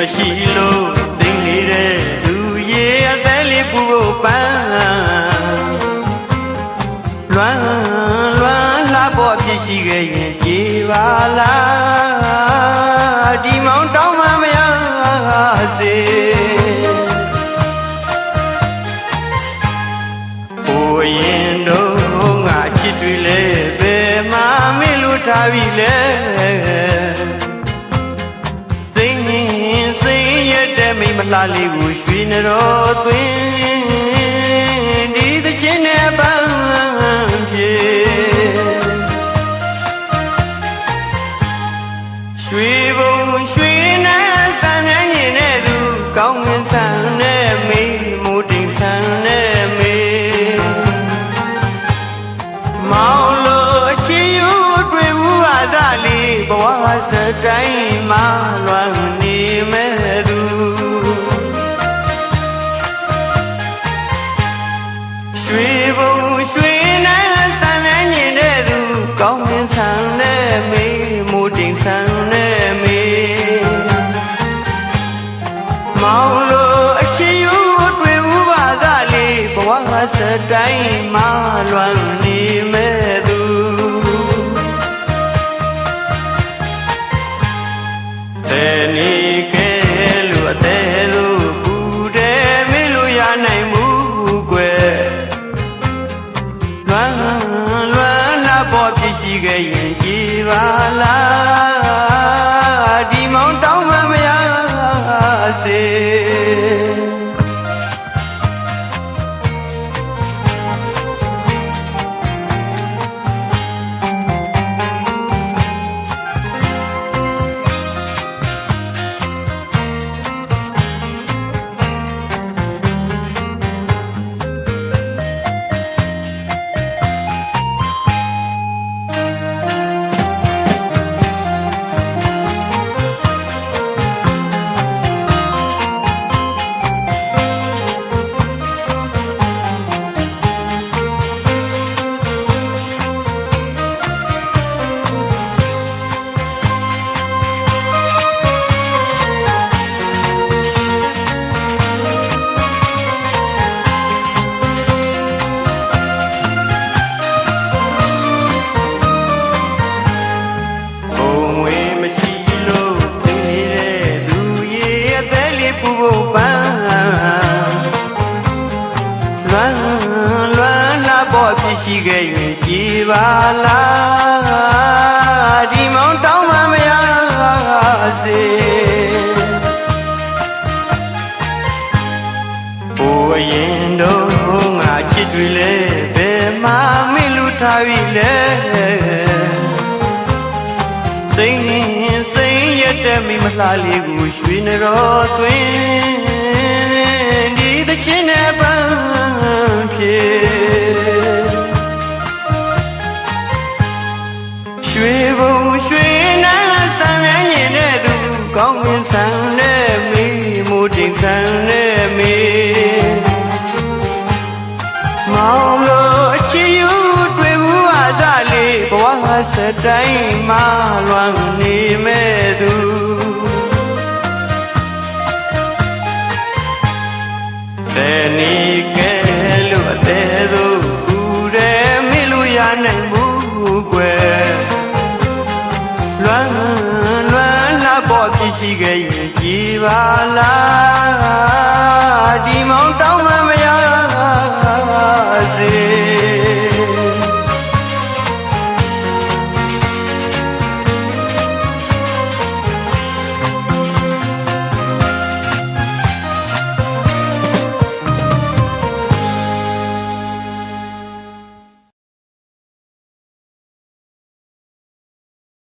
မရှိလို့သိနေတဲ့လူရေအသက်လေးပူဖို့ပန်းလွမ်းလှဖို့ဖြစ်ရှိခဲ့ရင်ကြေပါလားဒီမောင်တောင်းမှမရစေဘိုးရင်တို့ငါချစ်တွေလဲဘယ်မှာမင်းလို့ထားပြီလဲစိတ်ရတဲ့မိမလှလေးကိုရွှေနှတော်သွင်းဒီသချင်းနဲ့ပန်းပြေရွှေဘုံရွှေနဲ့ဆန်းမြန်းရင်နဲ့သူကောင်းငင်ဆန်းနဲ့မေးမိုးတိမ်ဆန်းနဲ့မေးမောင်လို့အချီယူတွေ့ဘူးဟာသာလေးဘဝစတိုင်းမှာလွမ်းနေမဲ့သူရွှေဘုံရွှေနဲ့ဆန်းမြန်းရင်နဲ့သူကောင်းငင်ဆန်းနဲ့မေးမိုးတိမ်ဆန်းနဲ့မေးမောင်လို့အချီယူတွေ့ဘူးပါသာလေးဘဝစတိုင်းမှာလွမ်းနေမဲ့သူတဲ့နေကဲလို့အသေးသူဘူးတယ်မင်းလို့ရနိုင်မှုကွယ်လွမ်းလာပေါ်ဖြစ်ရှိခဲ့ရင်ကြည်ပါလားဒီမောင်တောင်းမှမရစေရှိခဲ့ရင်ကြည်ပါလားဒီမောင်တောင်းမှမရစေဘိုးရင်တို့ငါချစ်တွေလဲဘယ်မှာမင်းလူထားပြီလဲစိတ်ရတဲ့မိမလှလေးကိုရွှေနှတော်သွင်းဒီသချင်းနဲ့ပန်းပြေရွှေဘုံရွှေနဲ့ဆန်းမြန်းရင်နဲ့သူကောင်းငင်ဆန်းနဲ့မေးမိုးတိမ်ဆန်းနဲ့မေးမောင်လို့အချီယူတွေ့ဘူးဟာသာလေးဘဝစတိုင်းမှာလွမ်းနေမဲ့သူတဲ့နေကဲလို့အသေးသူဦးတယ်မင်းလို့ရနိုင်ဘူးကွယ်လွမ်းလာပေါ်ဖြစ်ရှိခဲ့ရင်ကြည်ပါလားဒီမောင်